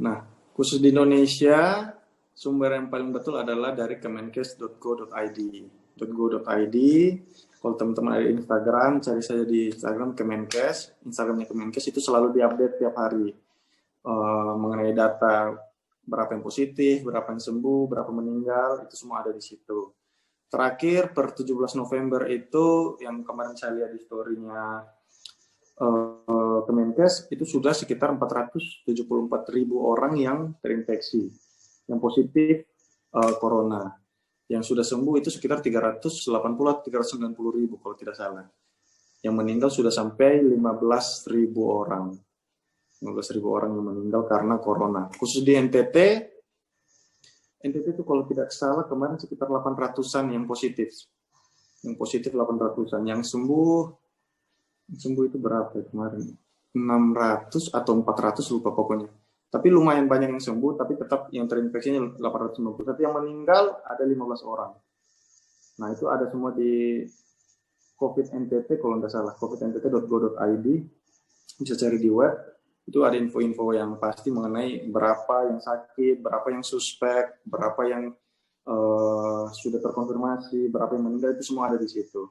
Nah, khusus di Indonesia, sumber yang paling betul adalah dari kemenkes.go.id. .go.id. Kalau teman-teman ada Instagram, cari saja di Instagram Kemenkes. Instagramnya Kemenkes itu selalu diupdate tiap hari mengenai data berapa yang positif, berapa yang sembuh, berapa meninggal, itu semua ada di situ. Terakhir per 17 November itu yang kemarin saya lihat di story-nya Kemenkes itu sudah sekitar 474.000 orang yang terinfeksi, yang positif corona. Yang sudah sembuh itu sekitar 380-390.000 kalau tidak salah. Yang meninggal sudah sampai 15.000 orang. 15.000 orang yang meninggal karena corona. Khusus di NTT itu kalau tidak salah kemarin sekitar 800-an yang positif. Yang positif 800-an. Yang sembuh itu berapa ya kemarin? 600 atau 400 lupa pokoknya. Tapi lumayan banyak yang sembuh, tapi tetap yang terinfeksinya 850. Tapi yang meninggal ada 15 orang. Nah, itu ada semua di COVID NTT kalau nggak salah, covidntt.go.id. Bisa cari di web. Itu ada info-info yang pasti mengenai berapa yang sakit, berapa yang suspek, berapa yang sudah terkonfirmasi, berapa yang meninggal, itu semua ada di situ.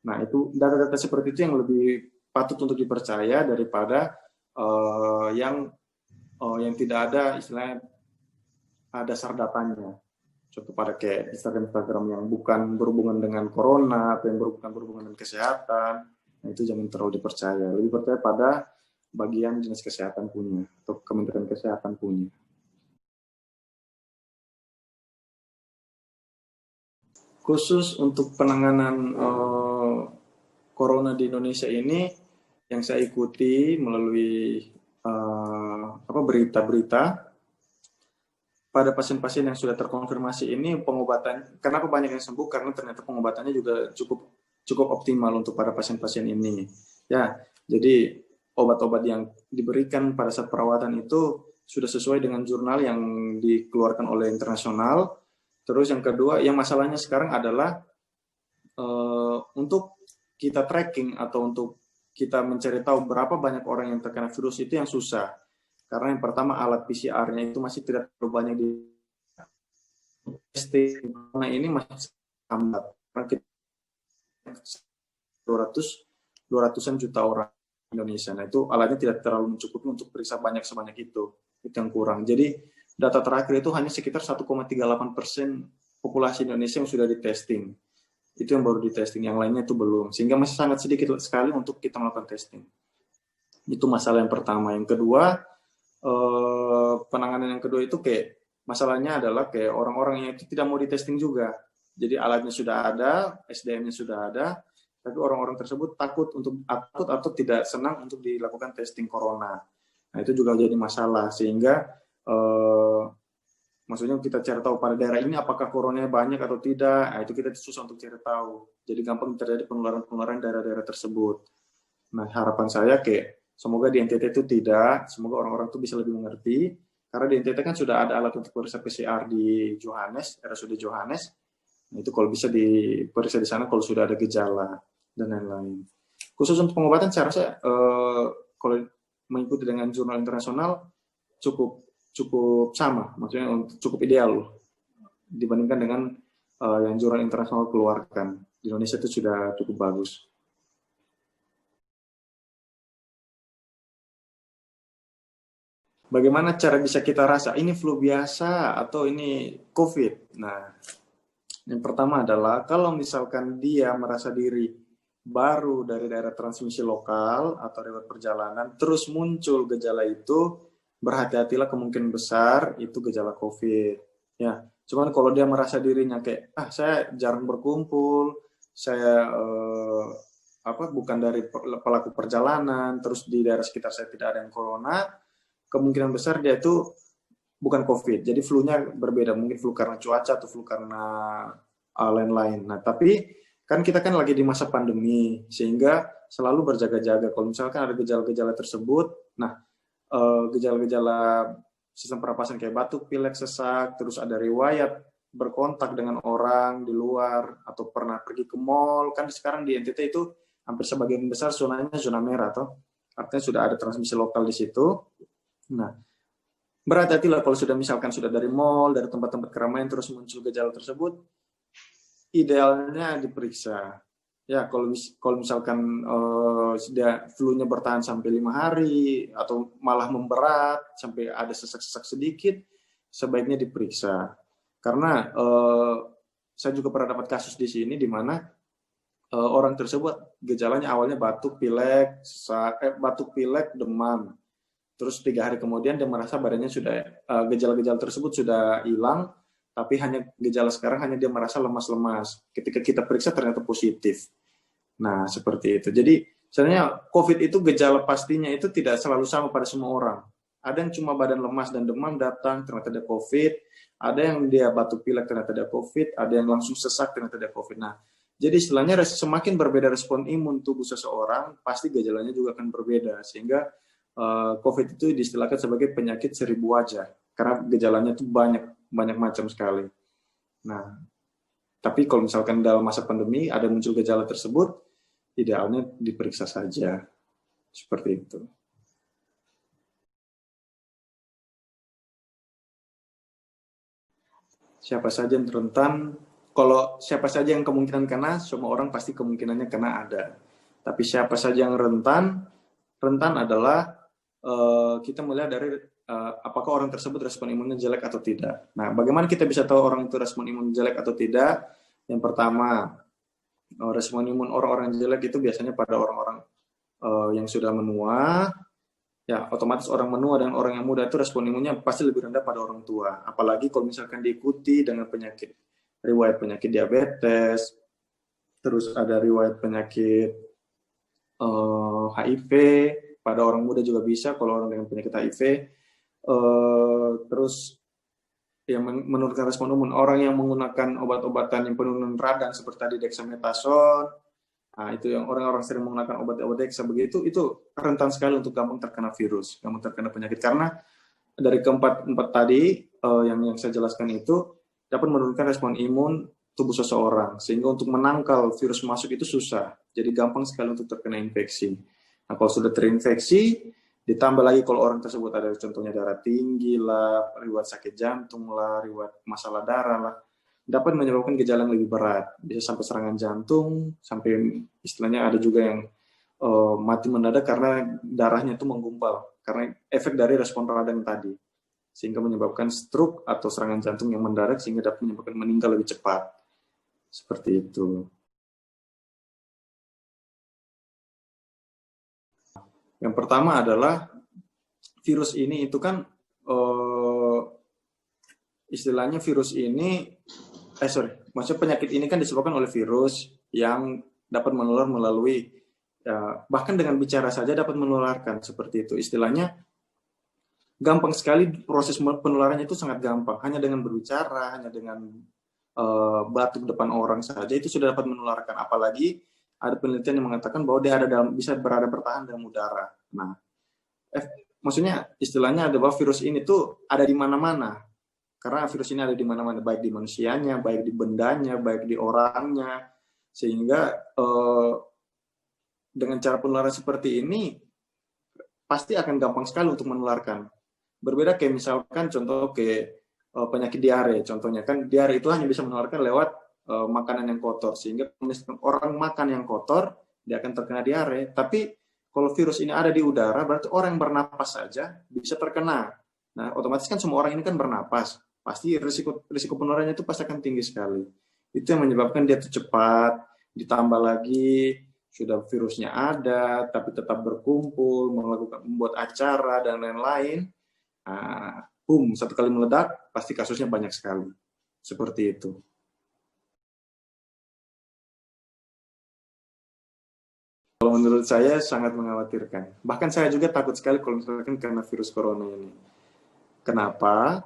Nah, itu data-data seperti itu yang lebih patut untuk dipercaya daripada yang tidak ada istilahnya dasar datanya. Contoh pada kayak Instagram yang bukan berhubungan dengan corona atau yang berhubungan dengan kesehatan, nah itu jangan terlalu dipercaya. Lebih percaya pada bagian dinas kesehatan punya atau Kementerian Kesehatan punya. Khusus untuk penanganan corona di Indonesia ini, yang saya ikuti melalui berita-berita, pada pasien-pasien yang sudah terkonfirmasi ini pengobatan, kenapa banyak yang sembuh? Karena ternyata pengobatannya juga cukup optimal untuk para pasien-pasien ini. Ya, jadi obat-obat yang diberikan pada saat perawatan itu sudah sesuai dengan jurnal yang dikeluarkan oleh internasional. Terus yang kedua, yang masalahnya sekarang adalah untuk kita tracking atau untuk kita mencari tahu berapa banyak orang yang terkena virus itu yang susah. Karena yang pertama alat PCR-nya itu masih tidak terlalu banyak di testing. Karena ini masih lambat. Karena kita 200-an juta orang di Indonesia. Nah itu alatnya tidak terlalu mencukupi untuk periksa banyak sebanyak itu. Itu yang kurang. Jadi data terakhir itu hanya sekitar 1,38% populasi Indonesia yang sudah di testing. Itu yang baru di testing, yang lainnya itu belum. Sehingga masih sangat sedikit sekali untuk kita melakukan testing. Itu masalah yang pertama. Yang kedua, penanganan yang kedua itu kayak masalahnya adalah kayak orang-orang yang itu tidak mau di testing juga. Jadi alatnya sudah ada, SDM-nya sudah ada, tapi orang-orang tersebut takut atau tidak senang untuk dilakukan testing corona. Nah itu juga jadi masalah, sehingga maksudnya kita cari tahu pada daerah ini apakah coronanya banyak atau tidak. Nah itu kita susah untuk cari tahu. Jadi gampang terjadi penularan daerah-daerah tersebut. Nah harapan saya kayak semoga di NTT itu tidak, semoga orang-orang itu bisa lebih mengerti, karena di NTT kan sudah ada alat untuk periksa PCR di Johannes, RSUD Johannes. Nah, itu kalau bisa diperiksa di sana kalau sudah ada gejala dan lain-lain. Khusus untuk pengobatan, saya rasa kalau mengikuti dengan jurnal internasional cukup sama, maksudnya cukup ideal dibandingkan dengan yang jurnal internasional keluarkan. Di Indonesia itu sudah cukup bagus. Bagaimana cara bisa kita rasa ini flu biasa atau ini COVID? Nah, Yang pertama adalah kalau misalkan dia merasa diri baru dari daerah transmisi lokal atau riwayat perjalanan, terus muncul gejala itu, berhati-hatilah, kemungkinan besar itu gejala COVID. Ya, cuman kalau dia merasa dirinya kayak, saya jarang berkumpul, saya bukan dari pelaku perjalanan, terus di daerah sekitar saya tidak ada yang corona, kemungkinan besar dia itu bukan COVID. Jadi flu-nya berbeda, mungkin flu karena cuaca atau flu karena lain-lain. Nah, tapi kan kita kan lagi di masa pandemi, sehingga selalu berjaga-jaga. Kalau misalkan ada gejala-gejala tersebut, nah gejala-gejala sistem pernapasan kayak batuk, pilek, sesak, terus ada riwayat berkontak dengan orang di luar atau pernah pergi ke mall, kan sekarang di NTT itu hampir sebagian besar zonanya zona merah, toh artinya sudah ada transmisi lokal di situ. Nah, berhati-hatilah kalau misalkan sudah dari mall, dari tempat-tempat keramaian terus muncul gejala tersebut, idealnya diperiksa. Ya, kalau misalkan sudah flu-nya bertahan sampai 5 hari atau malah memberat sampai ada sesak-sesak sedikit, sebaiknya diperiksa. Karena saya juga pernah dapat kasus di sini di mana orang tersebut gejalanya awalnya batuk, pilek, demam. Terus 3 hari kemudian dia merasa badannya sudah gejala-gejala tersebut sudah hilang, tapi hanya gejala sekarang hanya dia merasa lemas-lemas. Ketika kita periksa ternyata positif. Nah, seperti itu. Jadi sebenarnya COVID itu gejala pastinya itu tidak selalu sama pada semua orang. Ada yang cuma badan lemas dan demam datang ternyata ada COVID, ada yang dia batuk pilek ternyata ada COVID, ada yang langsung sesak ternyata ada COVID. Nah, jadi istilahnya semakin berbeda respon imun tubuh seseorang, pasti gejalanya juga akan berbeda, sehingga COVID itu diistilahkan sebagai penyakit 1000 wajah, karena gejalanya itu banyak macam sekali. Nah, tapi kalau misalkan dalam masa pandemi ada muncul gejala tersebut, idealnya diperiksa saja, seperti itu. Siapa saja yang rentan? Kalau siapa saja yang kemungkinan kena, semua orang pasti kemungkinannya kena ada. Tapi siapa saja yang rentan adalah kita melihat dari apakah orang tersebut respon imunnya jelek atau tidak. Nah, bagaimana kita bisa tahu orang itu respon imun jelek atau tidak? Yang pertama, respon imun orang-orang jelek itu biasanya pada orang-orang yang sudah menua. Ya, otomatis orang menua dan orang yang muda itu respon imunnya pasti lebih rendah pada orang tua. Apalagi kalau misalkan diikuti dengan riwayat penyakit diabetes, terus ada riwayat penyakit HIV, pada orang muda juga bisa kalau orang dengan penyakit HIV. Terus yang menurunkan respon imun, orang yang menggunakan obat-obatan yang penurunan radang seperti tadi dexamethasone, nah itu yang orang-orang sering menggunakan obat-obat dexa begitu, itu rentan sekali untuk gampang terkena virus, gampang terkena penyakit, karena dari keempat tadi yang saya jelaskan itu dapat menurunkan respon imun tubuh seseorang, sehingga untuk menangkal virus masuk itu susah, jadi gampang sekali untuk terkena infeksi. Nah, kalau sudah terinfeksi, ditambah lagi kalau orang tersebut ada contohnya darah tinggi lah, riwayat sakit jantung lah, riwayat masalah darah lah, dapat menyebabkan gejala yang lebih berat. Bisa sampai serangan jantung, sampai istilahnya ada juga yang mati mendadak karena darahnya itu menggumpal, karena efek dari respon radang tadi. Sehingga menyebabkan stroke atau serangan jantung yang mendadak, sehingga dapat menyebabkan meninggal lebih cepat. Seperti itu. Yang pertama adalah virus ini itu kan istilahnya virus ini maksudnya penyakit ini kan disebabkan oleh virus yang dapat menular melalui bahkan dengan bicara saja dapat menularkan, seperti itu. Istilahnya gampang sekali, proses penularannya itu sangat gampang, hanya dengan berbicara, hanya dengan batuk depan orang saja itu sudah dapat menularkan, apalagi ada penelitian yang mengatakan bahwa dia bisa bertahan dalam udara. Nah, maksudnya istilahnya ada bahwa virus ini tuh ada di mana-mana. Karena virus ini ada di mana-mana, baik di manusianya, baik di bendanya, baik di orangnya. Sehingga dengan cara penularan seperti ini pasti akan gampang sekali untuk menularkan. Berbeda kayak misalkan contoh kayak penyakit diare, contohnya kan diare itu hanya bisa menularkan lewat makanan yang kotor, sehingga orang makan yang kotor dia akan terkena diare. Tapi kalau virus ini ada di udara, berarti orang yang bernapas saja bisa terkena. Nah, otomatis kan semua orang ini kan bernapas, pasti risiko penularannya itu pasti akan tinggi sekali. Itu yang menyebabkan dia tuh cepat, ditambah lagi sudah virusnya ada, tapi tetap berkumpul, membuat acara dan lain-lain. Nah, boom, satu kali meledak, pasti kasusnya banyak sekali. Seperti itu. Kalau menurut saya sangat mengkhawatirkan. Bahkan saya juga takut sekali kalau misalkan karena virus corona ini. Kenapa?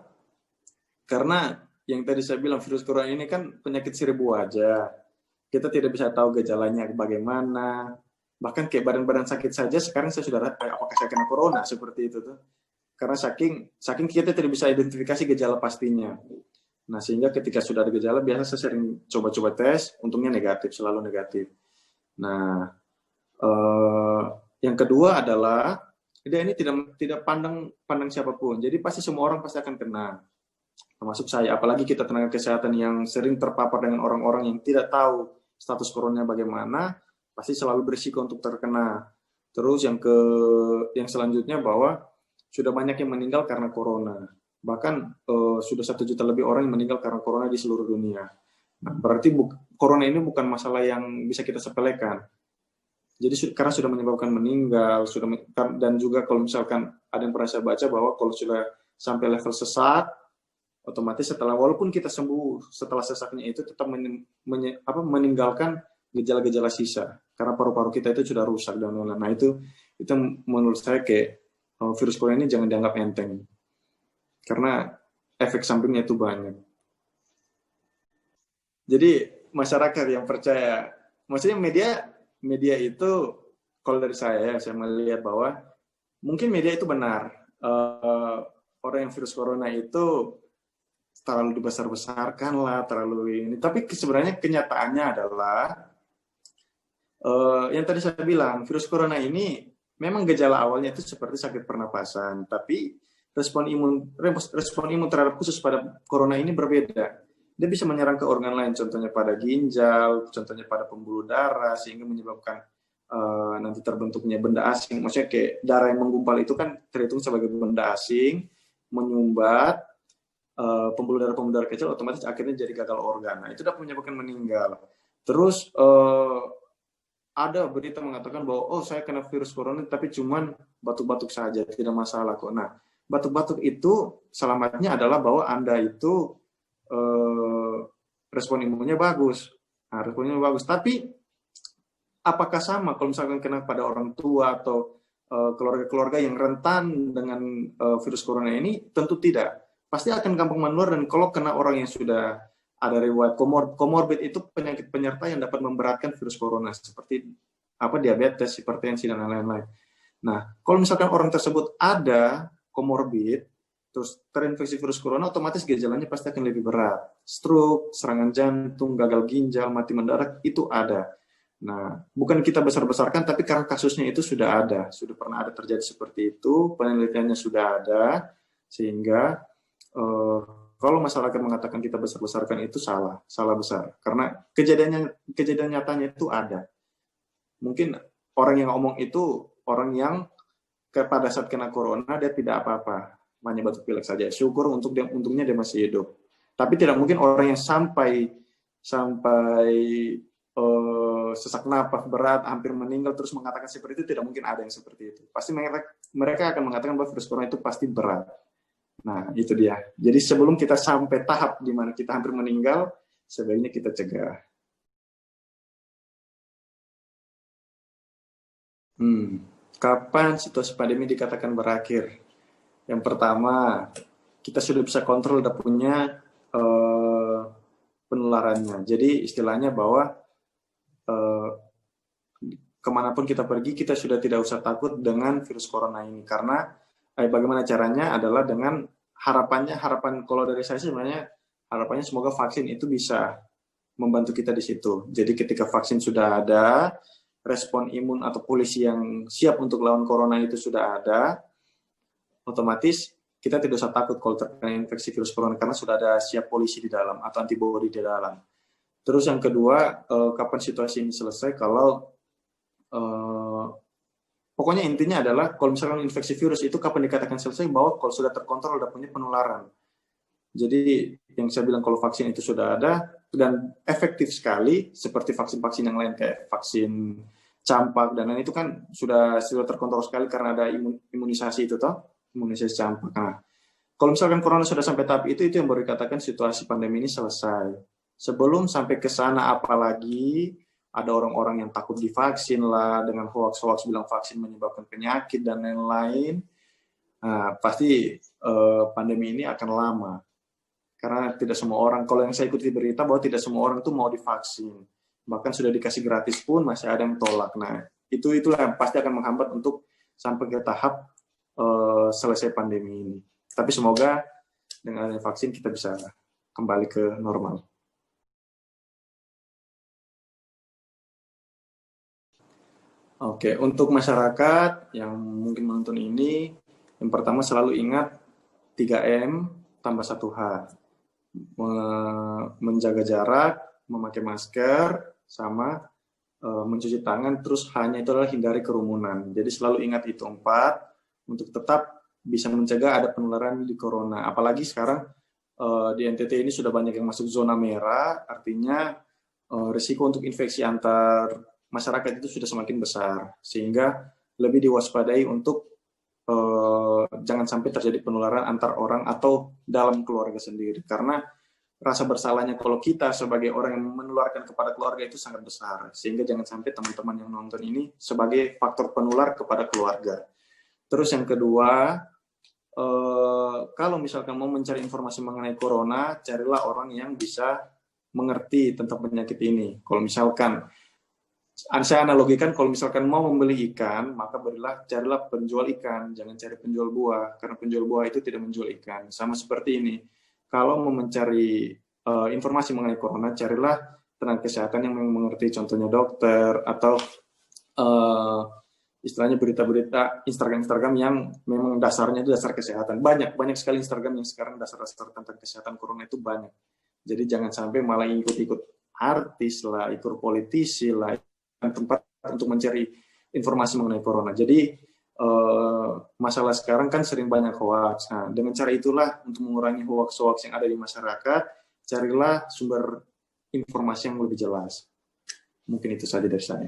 Karena yang tadi saya bilang virus corona ini kan penyakit seribu wajah. Kita tidak bisa tahu gejalanya bagaimana. Bahkan kayak badan-badan sakit saja sekarang saya sudah apakah saya kena corona seperti itu tuh. Karena saking kita tidak bisa identifikasi gejala pastinya. Nah, sehingga ketika sudah ada gejala biasa saya sering coba-coba tes, untungnya negatif, selalu negatif. Nah, yang kedua adalah dia ini tidak pandang siapapun. Jadi pasti semua orang pasti akan kena. Termasuk saya, apalagi kita tenaga kesehatan yang sering terpapar dengan orang-orang yang tidak tahu status coronanya bagaimana, pasti selalu berisiko untuk terkena. Terus yang selanjutnya bahwa sudah banyak yang meninggal karena corona. Bahkan sudah 1 juta lebih orang yang meninggal karena corona di seluruh dunia. Nah, berarti corona ini bukan masalah yang bisa kita sepelekan. Jadi karena sudah menyebabkan meninggal, dan juga kalau misalkan ada yang pernah saya baca bahwa kalau sudah sampai level sesak, otomatis walaupun kita sembuh setelah sesaknya itu tetap meninggalkan gejala-gejala sisa karena paru-paru kita itu sudah rusak dan lain-lain. Nah itu menurut saya kayak virus corona ini jangan dianggap enteng karena efek sampingnya itu banyak. Jadi masyarakat yang percaya, maksudnya media itu kalau dari saya melihat bahwa mungkin media itu benar. Orang yang virus corona itu terlalu dibesar-besarkan lah, terlalu ini. Tapi sebenarnya kenyataannya adalah yang tadi saya bilang, virus corona ini memang gejala awalnya itu seperti sakit pernapasan, tapi respon imun terhadap khusus pada corona ini berbeda. Dia bisa menyerang ke organ lain, contohnya pada ginjal, contohnya pada pembuluh darah, sehingga menyebabkan nanti terbentuknya benda asing. Maksudnya kayak darah yang menggumpal itu kan terhitung sebagai benda asing, menyumbat, pembuluh darah kecil, otomatis akhirnya jadi gagal organ. Nah, itu dapat menyebabkan meninggal. Terus ada berita mengatakan bahwa saya kena virus corona tapi cuman batuk-batuk saja, tidak masalah kok. Nah, batuk-batuk itu selamatnya adalah bahwa Anda itu respon imunnya bagus. Nah, respon imunnya bagus. Tapi apakah sama kalau misalkan kena pada orang tua atau keluarga-keluarga yang rentan dengan virus corona ini? Tentu tidak. Pasti akan gampang menular, dan kalau kena orang yang sudah ada riwayat komorbid itu penyakit penyerta yang dapat memberatkan virus corona seperti diabetes, hipertensi dan lain-lain. Nah, kalau misalkan orang tersebut ada komorbid terus terinfeksi virus corona, otomatis gejalanya pasti akan lebih berat. Stroke, serangan jantung, gagal ginjal, mati mendadak itu ada. Nah, bukan kita besar-besarkan, tapi karena kasusnya itu sudah ada, sudah pernah ada terjadi seperti itu, penelitiannya sudah ada, sehingga kalau masyarakat mengatakan kita besar-besarkan itu salah besar. Karena kejadian nyatanya itu ada. Mungkin orang yang ngomong itu orang yang pada saat kena corona dia tidak apa-apa, hanya batuk pilek saja. Syukur untungnya dia masih hidup. Tapi tidak mungkin orang yang sampai sesak napas berat, hampir meninggal terus mengatakan seperti itu, tidak mungkin ada yang seperti itu. Pasti mereka akan mengatakan bahwa virus corona itu pasti berat. Nah, itu dia. Jadi sebelum kita sampai tahap di mana kita hampir meninggal, sebaiknya kita cegah. Kapan situasi pandemi dikatakan berakhir? Yang pertama, kita sudah bisa kontrol, udah punya penularannya. Jadi istilahnya bahwa kemanapun kita pergi, kita sudah tidak usah takut dengan virus corona ini. Karena bagaimana caranya adalah dengan harapan kalau dari saya sebenarnya harapannya semoga vaksin itu bisa membantu kita di situ. Jadi ketika vaksin sudah ada, respon imun atau polisi yang siap untuk lawan corona itu sudah ada, otomatis kita tidak usah takut kalau terkena infeksi virus corona karena sudah ada siap polisi di dalam atau antibodi di dalam. Terus yang kedua, kapan situasi ini selesai? Kalau pokoknya intinya adalah kalau misalkan infeksi virus itu kapan dikatakan selesai, bahwa kalau sudah terkontrol, sudah punya penularan. Jadi yang saya bilang kalau vaksin itu sudah ada dan efektif sekali, seperti vaksin-vaksin yang lain kayak vaksin campak dan lain itu kan sudah terkontrol sekali karena ada imunisasi itu toh, imunisasi campak. Nah, kalau misalkan corona sudah sampai tahap itu yang baru dikatakan situasi pandemi ini selesai. Sebelum sampai ke sana, apalagi ada orang-orang yang takut divaksin lah, dengan hoax-hoax bilang vaksin menyebabkan penyakit dan lain-lain, nah, pasti pandemi ini akan lama. Karena tidak semua orang, kalau yang saya ikuti berita bahwa tidak semua orang itu mau divaksin. Bahkan sudah dikasih gratis pun masih ada yang tolak. Nah, itulah yang pasti akan menghambat untuk sampai ke tahap selesai pandemi ini. Tapi semoga dengan adanya vaksin kita bisa kembali ke normal. Oke, untuk masyarakat yang mungkin menonton ini, yang pertama selalu ingat 3M tambah 1H. Menjaga jarak, memakai masker, sama mencuci tangan, terus hanya itu adalah hindari kerumunan. Jadi selalu ingat itu 4 untuk tetap bisa mencegah ada penularan di corona. Apalagi sekarang di NTT ini sudah banyak yang masuk zona merah, artinya risiko untuk infeksi antar masyarakat itu sudah semakin besar, sehingga lebih diwaspadai untuk jangan sampai terjadi penularan antar orang atau dalam keluarga sendiri. Karena rasa bersalahnya kalau kita sebagai orang yang menularkan kepada keluarga itu sangat besar. Sehingga jangan sampai teman-teman yang nonton ini sebagai faktor penular kepada keluarga. Terus yang kedua, kalau misalkan mau mencari informasi mengenai corona, carilah orang yang bisa mengerti tentang penyakit ini. Kalau misalkan saya analogikan, kalau misalkan mau membeli ikan, maka carilah penjual ikan, jangan cari penjual buah, karena penjual buah itu tidak menjual ikan. Sama seperti ini, kalau mau mencari informasi mengenai corona, carilah tenaga kesehatan yang mengerti, contohnya dokter, atau istilahnya berita-berita Instagram yang memang dasarnya itu dasar kesehatan. Banyak sekali Instagram yang sekarang dasar-dasar tentang kesehatan corona itu banyak. Jadi jangan sampai malah ikut-ikut artis lah, ikut politisi lah, tempat untuk mencari informasi mengenai corona. Jadi masalah sekarang kan sering banyak hoax. Nah, dengan cara itulah untuk mengurangi hoax-hoax yang ada di masyarakat, carilah sumber informasi yang lebih jelas. Mungkin itu saja dari saya.